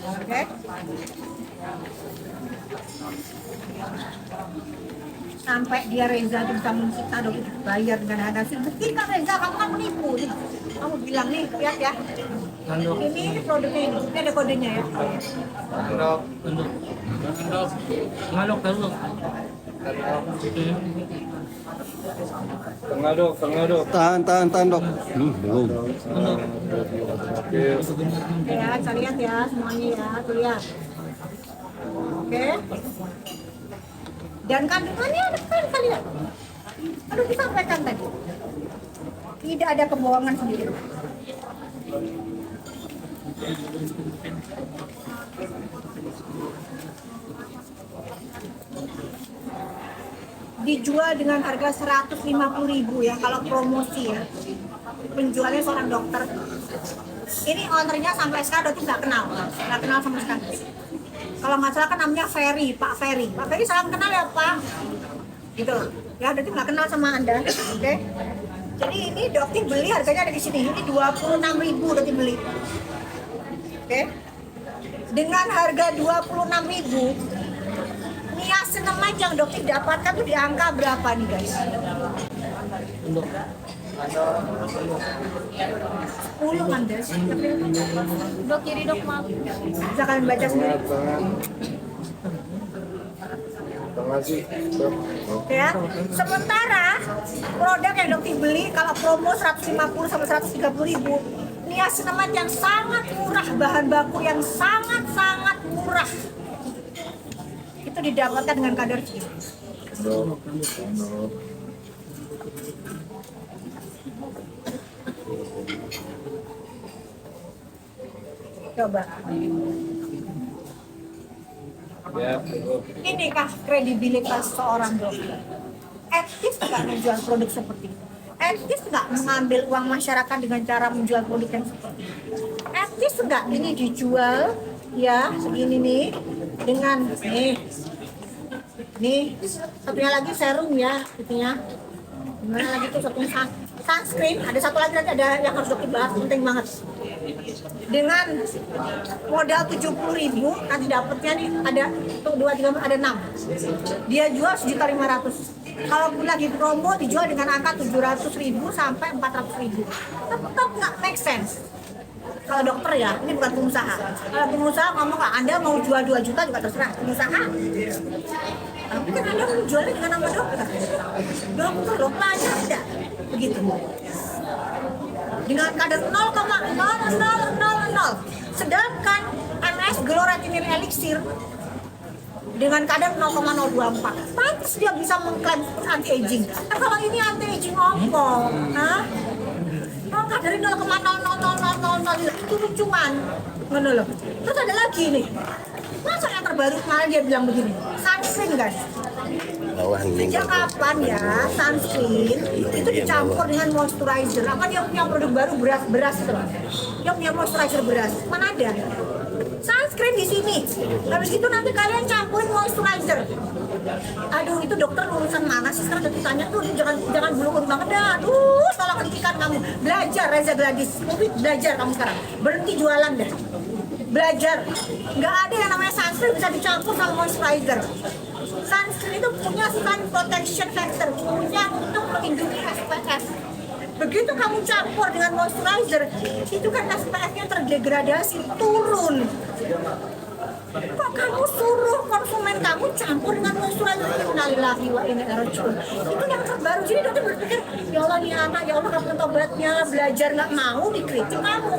Oke. Sampai dia Reza itu bisa mencipta dong bayar dengan hasil. Buktikan Reza, kamu kan menipu. Kamu bilang nih, lihat ya. Ini produknya ini ada kodenya ya. Ngalok dulu. Pengaduk. Tahan dok. Belum. Ya, saya lihat ya semuanya ya, tuh lihat. Oke. Dan kandungannya ada kan lihat. Aduh disampaikan tadi. Tidak ada kebohongan sendiri. Dijual dengan harga 150.000 ya kalau promosi ya. Penjualnya seorang dokter. Ini ownernya sampai sekarang dokter nggak kenal sama sekali. Kalau nggak salah kan namanya Ferry, Pak Ferry. Pak Ferry salam kenal ya Pak. Gitu. Ya dokter nggak kenal sama Anda, oke? Jadi ini dokter beli harganya ada di sini. Ini 26.000 dokter beli. Oke? Dengan harga 26.000 niacinamide yang dokter dapatkan tuh di angka berapa nih guys? 10 kan guys? Dok kiri dok maaf. Bisa kalian baca sendiri. Ya. Sementara produk yang dokter beli kalau promo 150 sampai 130.000 niacinamide yang sangat murah, bahan baku yang sangat murah itu didapatkan dengan kadar segitu. Coba. Inikah kredibilitas seorang dokter? Etis nggak menjual produk seperti itu? Etis nggak mengambil uang masyarakat dengan cara menjual produk yang seperti itu? Etis nggak ini dijual ya segini nih dengan nih satunya lagi serum ya itunya, gimana lagi tuh satunya sunscreen, ada satu lagi nanti ada yang harus dokter bahas penting banget. Dengan modal 70.000 nanti dapatnya nih ada tuh 2, 3, ada 6. Dia jual 1.500.000. Kalau lagi promo dijual dengan angka 700.000 sampai 400.000. Tetap nggak make sense. Kalau dokter ya, ini bukan pengusaha. Kalau pengusaha ngomong nggak, Anda mau jual 2 juta juga terserah pengusaha. Tapi kan Anda mau jualnya dengan nama dokter. Dokter loh, pelajar tidak begitu. Dengan kadar 0,0000. Sedangkan MS Gloretinil Elixir dengan kadar 0,024. Pantas dia bisa mengklaim anti aging. Nah, kalau ini anti aging omong, nah, kadarnya 0,00000 itu lucuan, mana loh. Terus ada lagi nih, masa yang terbaru kemarin dia bilang begini, sunscreen guys. Sejak kapan ya sunscreen itu dicampur dengan moisturizer? Apa dia punya produk baru beras itu? Dia punya moisturizer beras, mana ada? Sunscreen di sini. Habis itu nanti kalian campurin moisturizer. Aduh itu dokter urusan mana sih sekarang udah ditanya tuh jangan bulu banget dah. Aduh tolong hentikan kamu. Belajar Reza Gladys. Mungkin belajar kamu sekarang. Berhenti jualan deh. Belajar. Nggak ada yang namanya sunscreen bisa dicampur sama moisturizer. Sunscreen itu punya sun protection factor, punya untuk melindungi SPF. Begitu kamu campur dengan moisturizer, itu kan SPF-nya terdegradasi, turun. Kok kamu suruh konsumen kamu campur dengan moisturizer? Innalillahi wa inna ilaihi raji'un. Itu yang terbaru. Jadi dokter berpikir, ya Allah nih anak, ya Allah kamu obatnya, belajar nggak mau dikritik kamu.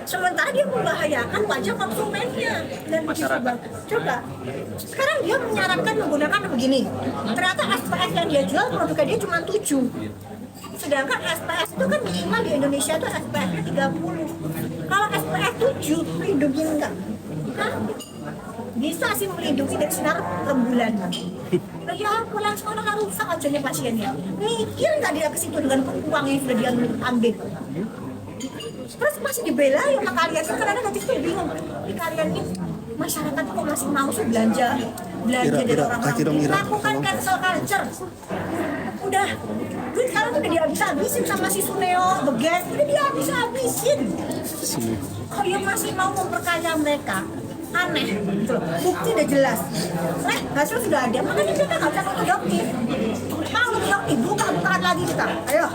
Sementara dia membahayakan wajah konsumennya dan masyarakat. Coba, sekarang dia menyarankan menggunakan begini. Ternyata SPF yang dia jual produknya dia cuma 7. Sedangkan SPF itu kan minimal di Indonesia itu SPF-nya 30. Kalau SPF 7 melindungi enggak? Hah? Bisa sih melindungi dari sinar rembulan. Nah, ya aku langsung orang rusak wajahnya pasiennya. Mikir nggak dia ke situ dengan uang yang sudah dia ambil? Terus masih dibela ya sama kalian, kan kadang-kadang nanti tuh bingung di kalian ini masyarakat kok masih mau sih belanja dari orang-orang. Lakukan cancel culture, udah duit kalian tuh udah dihabis-habisin sama si Suneo Beges, udah dihabis-habisin. Kok yang masih mau memperkaya mereka? Aneh gitu loh. Bukti udah jelas, hasil sudah ada, makanya kita nggak bisa produktif. Mau produktif, buka-bukaan lagi kita, ayo.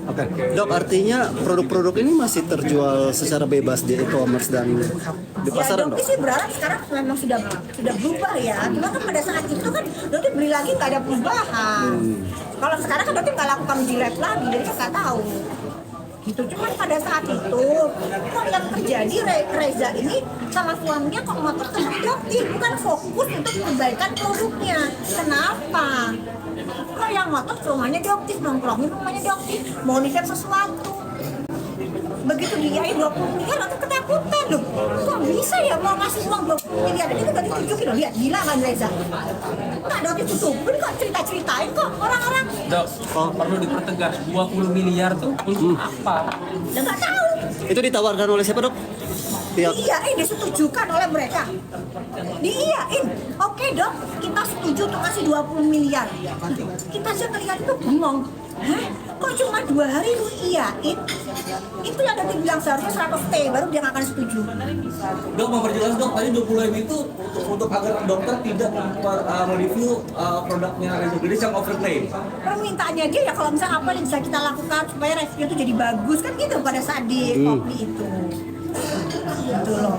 Oke, Dok, artinya produk-produk ini masih terjual secara bebas di e-commerce dan di pasaran, Dokter Dok? sih berharap sekarang memang sudah berubah ya. Cuma kan pada saat itu kan dokter beli lagi nggak ada perubahan. Kalau sekarang kan dokter nggak lakukan uji lab lagi, jadi kan nggak tahu. Gitu. Cuman pada saat itu kok yang terjadi Reza ini sama suaminya kok motor sama dokter, bukan fokus untuk perbaikan produknya. Kenapa? Kok yang motor rumahnya dokter, nongkrongin rumahnya dokter, mau nitip sesuatu. Begitu diain 20 miliar, nanti ketakutan loh. Kok bisa ya mau ngasih uang 20 miliar? Ini udah ditunjukin loh, lihat gila kan Reza. Nggak dokter tutupin kok, cerita-ceritain kok orang-orang. Dok, perlu dipertegas 20 miliar tuh untuk apa? Udah nggak tahu. Itu ditawarkan oleh siapa, Dok? Pihak Diiyain, disetujukan oleh mereka. Diiyain. Oke dok, kita setuju untuk kasih 20 miliar. Kita aja ngeliat itu bengong. Hah? Kok cuma 2 hari lu iyain? Itu yang nanti bilang seharusnya 100 T, baru dia nggak akan setuju. Dok, mau perjelas dok, tadi 20 M itu untuk agar dokter tidak mereview produknya Reza Gladys yang overclaim. Permintaannya dia ya kalau misalnya apa yang bisa kita lakukan supaya review itu jadi bagus kan gitu pada saat di kopi itu. Gitu loh.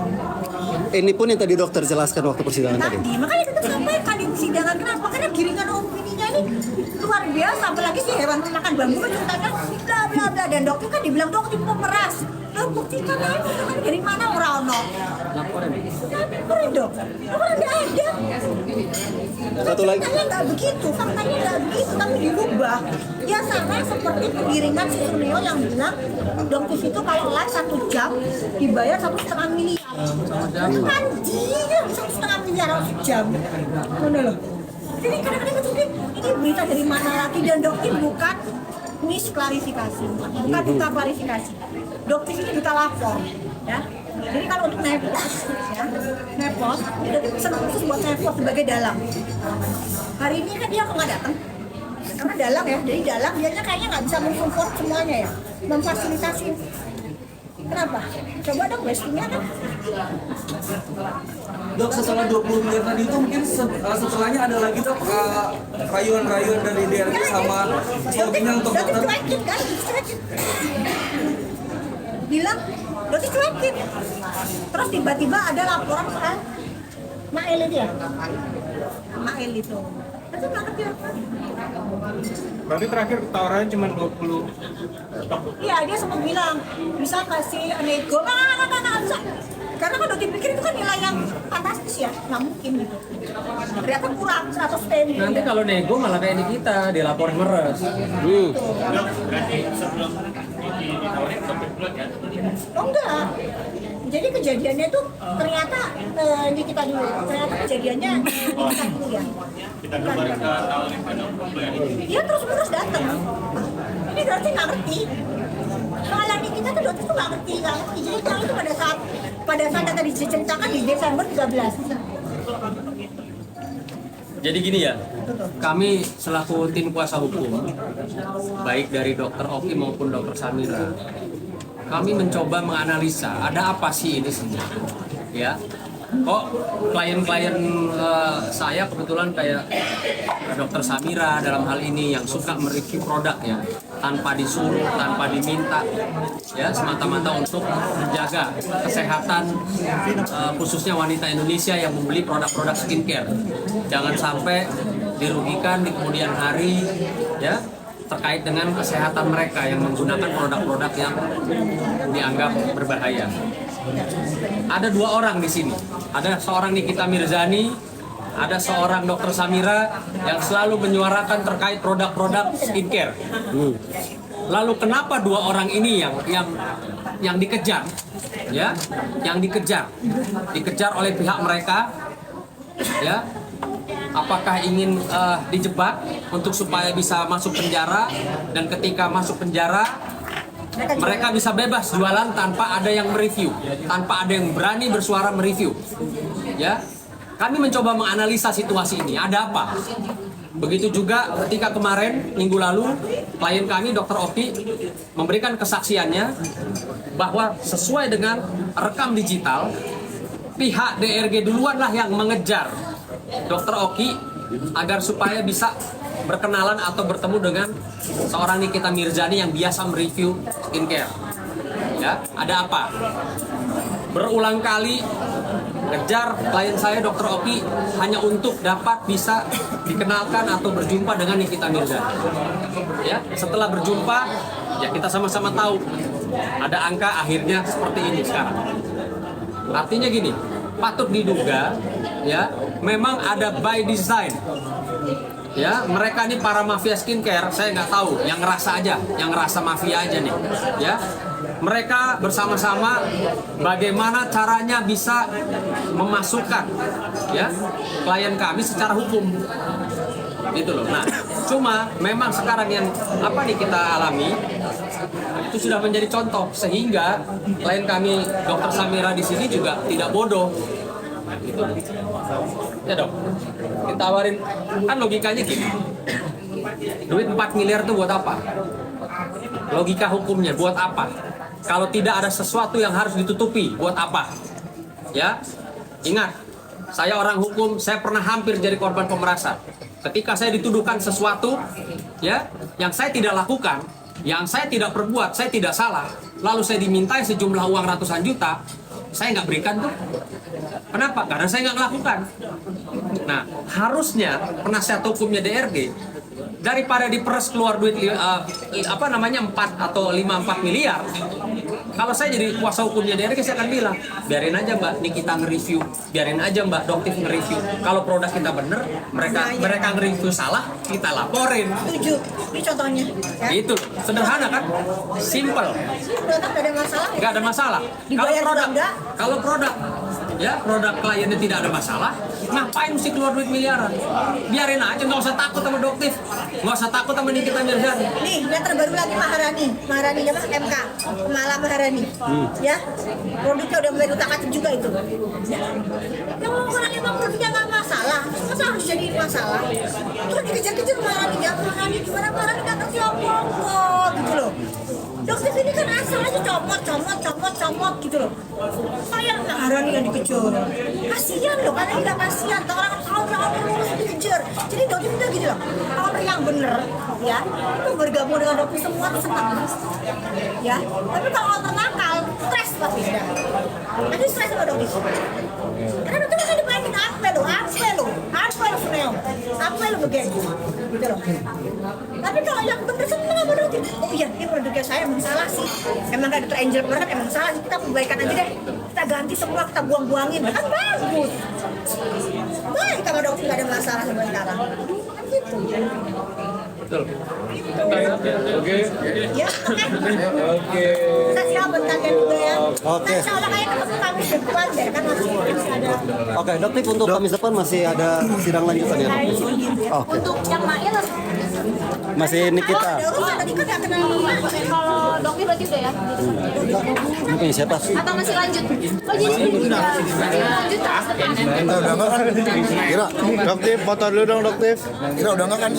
ini pun yang tadi dokter jelaskan waktu persidangan tadi. Makanya kita sampaikan di persidangan kenapa? Karena giringan opininya ini luar biasa, apalagi si hewan makan bambu kan ceritanya bla bla bla, dan dokter kan dibilang dokter pemeras. Lo buktikan aja kan dari mana orang ono. Laporin dong. Orang nggak ada. Satu lagi. Faktanya nggak begitu, faktanya nggak begitu, tapi dirubah. Ya sama seperti pengiringan si Suneo yang bilang dokter itu kalau live 1 jam dibayar 1,5 miliar. Kan dia 1,5 miliar sejam. Mana loh? Jadi kadang-kadang itu ini berita dari mana lagi, dan dokter bukan misklarifikasi, bukan duta klarifikasi. Dokter ini duta lapor, ya. Jadi kalau untuk nepos, ya, nepos, dia pesan khusus buat nepos sebagai dalang. Hari ini kan dia kok nggak datang, karena dalang ya. Jadi dalang dianya kayaknya nggak bisa mensupport semuanya ya, memfasilitasi. Kenapa? Coba dong wastingnya kan. Dok, setelah 20 miliar tadi itu mungkin setelahnya ada lagi dok rayuan-rayuan dari DRG sama slogannya untuk dokter dokter. cuekin kan, cuekin. Bilang dokter cuekin. Terus tiba-tiba ada laporan soal Mael itu ya, Mael itu. Itu nggak ngerti apa. Berarti terakhir tawarannya cuma 20 stok. Iya, dia sempat bilang bisa kasih nego, nggak bisa. Karena kalau dipikir itu kan nilai yang fantastis ya, nggak mungkin gitu. Ternyata kurang 100 T. Nanti kalau nego malah kayak di kita, dilaporin meres. Oh enggak. Jadi kejadiannya itu ternyata di kita dulu. Ternyata kejadiannya di kita dulu ya. Dia terus-menerus datang. Ini berarti nggak ngerti. Soalnya di kita tuh dokter tuh nggak ngerti. Jadi kalau itu pada saat yang tadi diceritakan di Desember 13. Jadi gini ya, kami selaku tim kuasa hukum, baik dari dokter Oki maupun dokter Samira, kami mencoba menganalisa ada apa sih ini sebenarnya, ya. Kok klien-klien saya kebetulan kayak dokter Samira dalam hal ini yang suka mereview produk ya, tanpa disuruh, tanpa diminta, ya semata-mata untuk menjaga kesehatan khususnya wanita Indonesia yang membeli produk-produk skincare. Jangan sampai dirugikan di kemudian hari, ya, terkait dengan kesehatan mereka yang menggunakan produk-produk yang dianggap berbahaya. Ada 2 orang di sini. Ada seorang Nikita Mirzani, ada seorang dokter Samira yang selalu menyuarakan terkait produk-produk skincare. Lalu kenapa 2 orang ini yang dikejar, ya, yang dikejar oleh pihak mereka, ya? Apakah ingin dijebak untuk supaya bisa masuk penjara, dan ketika masuk penjara mereka bisa bebas jualan tanpa ada yang mereview, tanpa ada yang berani bersuara mereview, ya? Kami mencoba menganalisa situasi ini, ada apa? Begitu juga ketika kemarin minggu lalu klien kami Dr. Oki memberikan kesaksiannya bahwa sesuai dengan rekam digital, pihak DRG duluanlah yang mengejar Dr. Oki agar supaya bisa berkenalan atau bertemu dengan seorang Nikita Mirzani yang biasa mereview skincare. Ya, ada apa? Berulang kali ngejar klien saya Dr. Oki hanya untuk dapat bisa dikenalkan atau berjumpa dengan Nikita Mirzani. Ya, setelah berjumpa, ya kita sama-sama tahu ada angka akhirnya seperti ini sekarang. Artinya gini, patut diduga ya memang ada by design. Ya, mereka ini para mafia skincare, saya nggak tahu, yang ngerasa aja, yang ngerasa mafia aja nih. Ya, mereka bersama-sama bagaimana caranya bisa memasukkan ya klien kami secara hukum. Gitu loh. Nah, cuma memang sekarang yang apa nih kita alami itu sudah menjadi contoh sehingga klien kami Dr. Samira di sini juga tidak bodoh. Gitu. Ya dok, kita tawarin, kan logikanya gini, duit 4 miliar itu buat apa? Logika hukumnya buat apa? Kalau tidak ada sesuatu yang harus ditutupi, buat apa? Ya, ingat, saya orang hukum, saya pernah hampir jadi korban pemerasan. Ketika saya dituduhkan sesuatu, ya, yang saya tidak lakukan, yang saya tidak perbuat, saya tidak salah, lalu saya dimintai sejumlah uang ratusan juta, saya nggak berikan tuh. Kenapa? Karena saya nggak melakukan. Nah, harusnya penasihat hukumnya DRG daripada diperes keluar duit 4 atau 5-4 miliar. Kalau saya jadi kuasa hukumnya DRG, saya akan bilang, biarin aja Mbak Nikita nge-review, biarin aja Mbak Doktif nge-review. Kalau produk kita bener, mereka nge-review salah, kita laporin. Setuju. Ini contohnya. Ya. Itu sederhana kan? Simple. Produk nggak ada masalah. Nggak ada masalah. Dibayar juga enggak? Kalau produk ya produk kliennya tidak ada masalah, ngapain mesti keluar duit miliaran? Biarin aja, nggak usah takut sama Doktif, nggak usah takut sama Nikita Mirzani. Nih, yang terbaru lagi Maharani apa MK, Mala Maharani. Ya, produknya udah mulai diutak-atik juga itu. Ya. Yang orang emang produknya nggak masalah, masa harus jadi masalah? Itu kan dikejar-kejar Maharani, ya Maharani gimana Maharani nggak ngerti apa gitu loh. Dokter ini kan asal aja comot gitu loh. Kayak Maharani yang dikejar. Kasihan loh, karena kita kasihan. Orang harus dikejar. Jadi dokter itu gitu loh. Orang yang bener, ya, itu bergabung dengan dokter semua itu senang. Ya, tapi kalau orang nakal, stres pasti sudah. Nanti stres sama dokter. Karena dokter kan dibayangin apa lo seneng, apa lo begitu, gitu loh. Tapi kalau yang bener seneng sama dokter, oh iya, ini produknya saya emang salah sih. Emang ada Dr. Angel banget, emang salah sih. Kita perbaikan aja deh. Kita ganti semua, kita buang-buangin. Kan bagus. Baik kalau dokter nggak ada masalah sementara. Kan gitu. Betul. Oke. Ya, oke. Kita siapkan kalian juga ya. Oke. Nah, insya Allah kayak ketemu Kamis depan deh, kan masih ada. Oke, Doktif untuk Kamis depan masih ada sidang lanjutan ya? Dok? Gitu ya. Oke. Untuk yang Mail Masih Nikita. Ada urusan tadi kan nggak kenal nama. kalau Dokter berarti udah ya? Ini punya siapa? Atau masih lanjut? Oh jadi masih lanjut terus depan. Kita udah nggak kan? Kira, Doktif, foto dulu dong Doktif. Kira udah nggak kan?